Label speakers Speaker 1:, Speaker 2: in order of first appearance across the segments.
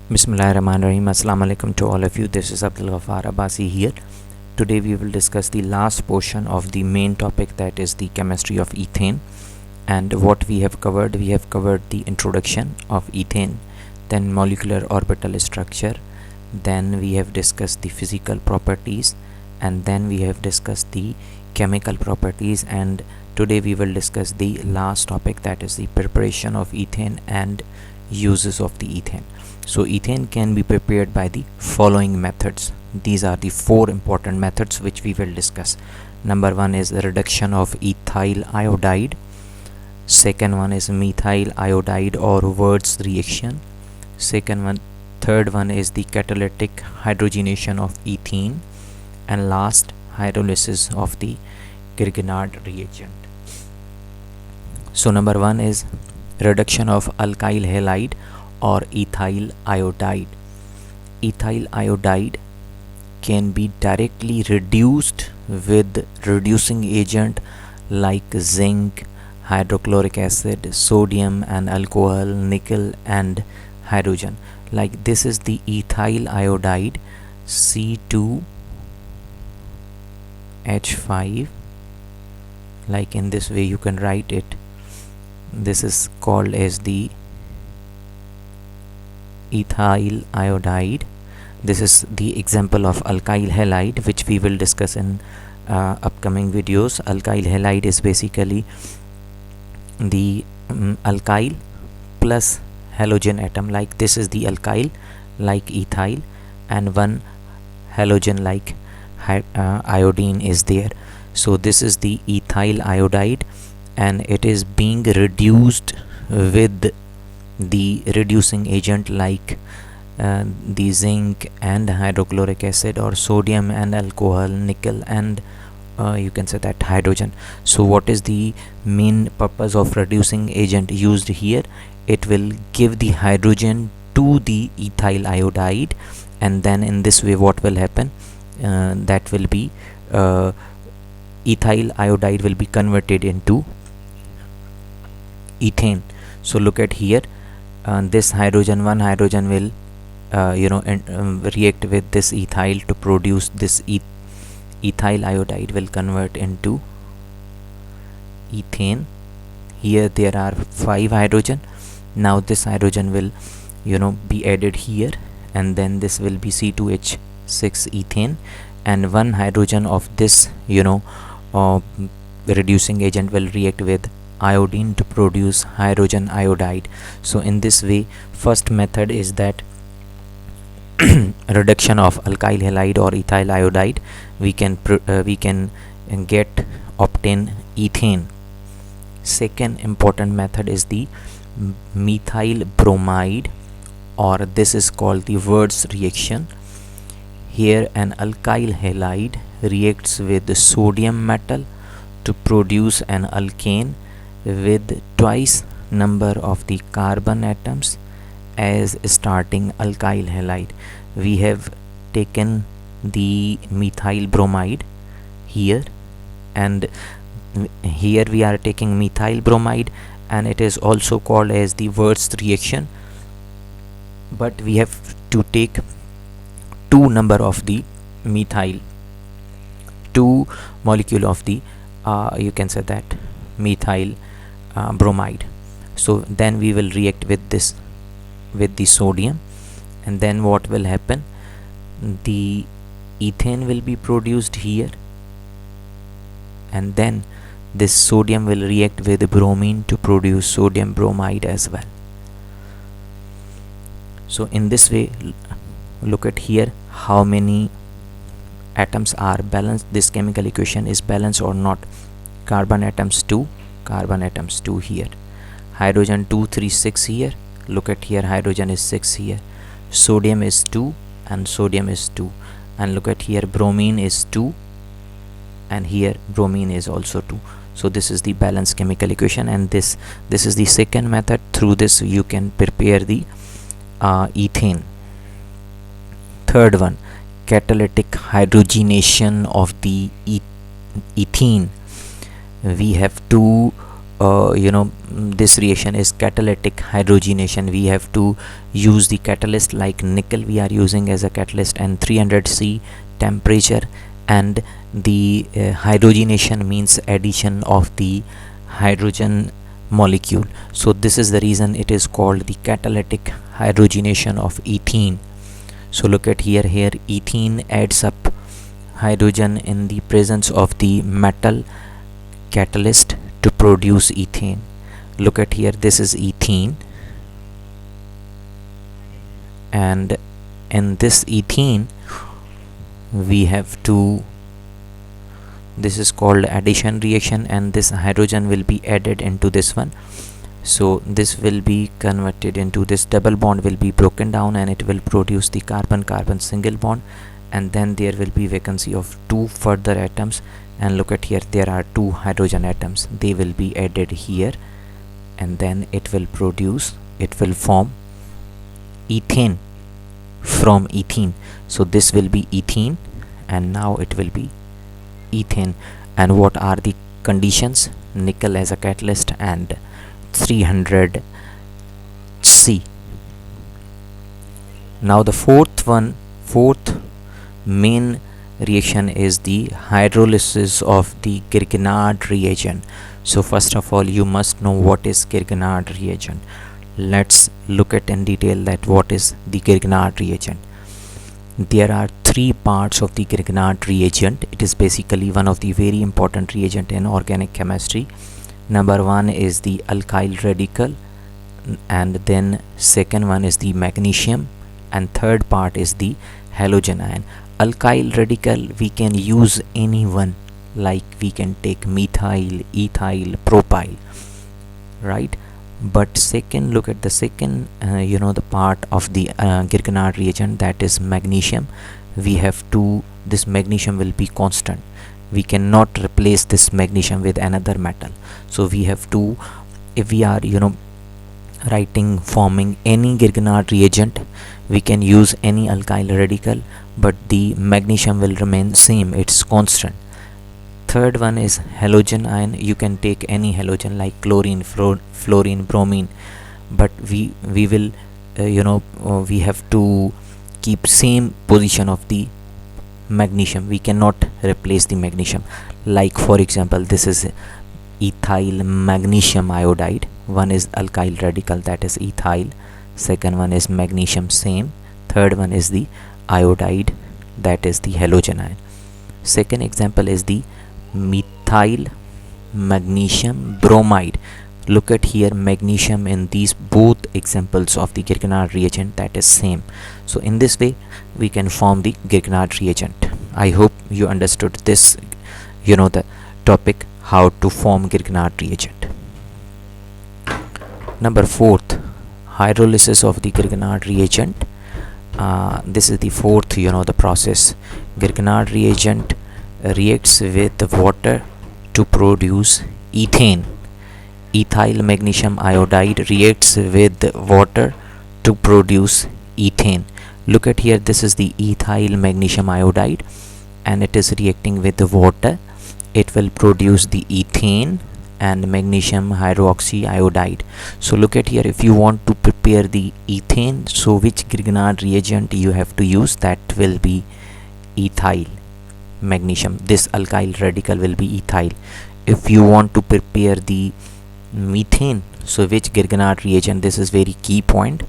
Speaker 1: Bismillahirrahmanirrahim. Assalamu alaikum to all of you. This is Abdul Ghaffar Abbasi here. Today we will discuss the last portion of the main topic, that is the chemistry of ethane. And what we have covered the introduction of ethane, then molecular orbital structure, then we have discussed the physical properties, and then we have discussed the chemical properties. And today we will discuss the last topic, that is the preparation of ethane and uses of the ethane. So ethane can be prepared by the following methods. These are the four important methods which we will discuss. Number one is the reduction of ethyl iodide. Second one is methyl iodide or Wurtz reaction. Third one is the catalytic hydrogenation of ethene, and last, hydrolysis of the Grignard reagent. So number one is reduction of alkyl halide or ethyl iodide. Ethyl iodide can be directly reduced with reducing agent like zinc, hydrochloric acid, sodium and alcohol, nickel and hydrogen. Like this is the ethyl iodide, C2H5. Like in this way you can write it. This is called as the ethyl iodide. This is the example of alkyl halide, which we will discuss in upcoming videos. Alkyl halide is basically the alkyl plus halogen atom. Like this is the alkyl like ethyl, and one halogen like iodine is there. So this is the ethyl iodide, and it is being reduced with the reducing agent like the zinc and hydrochloric acid, or sodium and alcohol, nickel and you can say that hydrogen. So what is the main purpose of reducing agent used here? It will give the hydrogen to the ethyl iodide, and then in this way what will happen, that will be ethyl iodide will be converted into ethane. So look at here, this hydrogen, one hydrogen will react with this ethyl to produce this ethyl iodide will convert into ethane. Here there are 5 hydrogen. Now this hydrogen will be added here, and then this will be C2H6 ethane, and one hydrogen of this reducing agent will react with iodine to produce hydrogen iodide. So in this way, first method is that reduction of alkyl halide or ethyl iodide, we can obtain ethane. Second important method is the methyl bromide, or this is called the Wurtz reaction. Here an alkyl halide reacts with the sodium metal to produce an alkane with twice number of the carbon atoms as starting alkyl halide. We have taken the methyl bromide here, and here we are taking methyl bromide, and it is also called as the Wurtz reaction, but we have to take 2 number of the methyl, 2 molecule of the you can say that methyl bromide. So then we will react with this with the sodium, and then what will happen, the ethane will be produced here, and then this sodium will react with bromine to produce sodium bromide as well. So in this way, look at here how many atoms are balanced. This chemical equation is balanced or not. Carbon atoms 2, carbon atoms 2 here, hydrogen 2 3 6 here. Look at here, hydrogen is 6 here, sodium is 2 and sodium is 2, and look at here, bromine is 2, and here bromine is also 2. So this is the balanced chemical equation, and this is the second method. Through this you can prepare the ethane. Third one, catalytic hydrogenation of the ethene. We have two this reaction is catalytic hydrogenation. We have to use the catalyst like nickel we are using as a catalyst, and 300 C temperature, and the hydrogenation means addition of the hydrogen molecule. So this is the reason it is called the catalytic hydrogenation of ethene. So look at here, ethene adds up hydrogen in the presence of the metal catalyst to produce ethane. Look at here, this is ethene, and in this ethene we have to, this is called addition reaction, and this hydrogen will be added into this one. So this will be converted into, this double bond will be broken down and it will produce the carbon-carbon single bond, and then there will be vacancy of 2 further atoms. And look at here, there are 2 hydrogen atoms, they will be added here, and then it will form ethane from ethene. So this will be ethene, and now it will be ethane. And what are the conditions? Nickel as a catalyst and 300 C. Now the fourth main reaction is the hydrolysis of the Grignard reagent. So first of all, you must know what is Grignard reagent. Let's look at in detail that what is the Grignard reagent. There are 3 parts of the Grignard reagent. It is basically one of the very important reagent in organic chemistry. Number 1 is the alkyl radical, and then second one is the magnesium, and third part is the halogen ion. Alkyl radical we can use any one, like we can take methyl, ethyl, propyl, right? But second, look at the second the part of the Grignard reagent, that is magnesium. We have to, this magnesium will be constant, we cannot replace this magnesium with another metal. So we have to, if we are forming any Grignard reagent, we can use any alkyl radical, but the magnesium will remain same, it's constant. Third one is halogen ion. You can take any halogen like chlorine, fluorine, bromine, but we will we have to keep same position of the magnesium, we cannot replace the magnesium. Like for example, this is ethyl magnesium iodide. One is alkyl radical, that is ethyl, second one is magnesium, same, third one is the iodide, that is the halogen ion. Second example is the methyl magnesium bromide. Look at here, magnesium in these both examples of the Grignard reagent, that is same. So in this way we can form the Grignard reagent. I hope you understood this, the topic how to form Grignard reagent. Number 4th, hydrolysis of the Grignard reagent. This is the 4th the process. Grignard reagent reacts with water to produce ethane. Ethyl magnesium iodide reacts with water to produce ethane. Look at here, this is the ethyl magnesium iodide, and it is reacting with the water. It will produce the ethane and magnesium hydroxy iodide. So look at here, if you want to prepare the ethane, so which Grignard reagent you have to use? That will be ethyl magnesium. This alkyl radical will be ethyl. If you want to prepare the methane, so which Grignard reagent? This is very key point,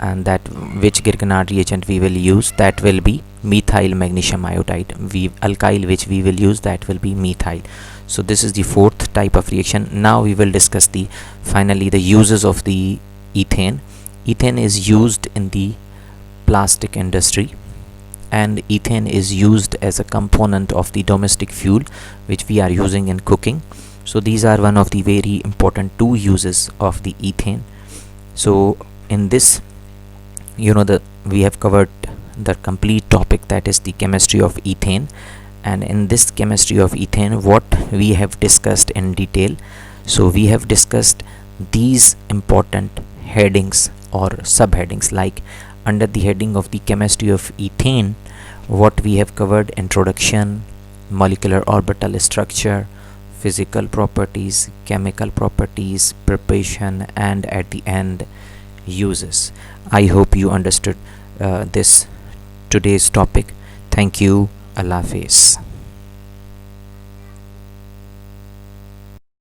Speaker 1: and that which Grignard reagent we will use? That will be methyl magnesium iodide. Alkyl which we will use, that will be methyl. So this is the 4th type of reaction. Now we will discuss finally the uses of the ethane. Ethane is used in the plastic industry, and ethane is used as a component of the domestic fuel which we are using in cooking. So these are one of the very important 2 uses of the ethane. So in this we have covered the complete topic, that is the chemistry of ethane. And in this chemistry of ethane, what we have discussed in detail, so we have discussed these important headings or subheadings. Like under the heading of the chemistry of ethane, what we have covered: introduction, molecular orbital structure, physical properties, chemical properties, preparation, and at the end, uses. I hope you understood this today's topic. Thank you. Allah Hafiz.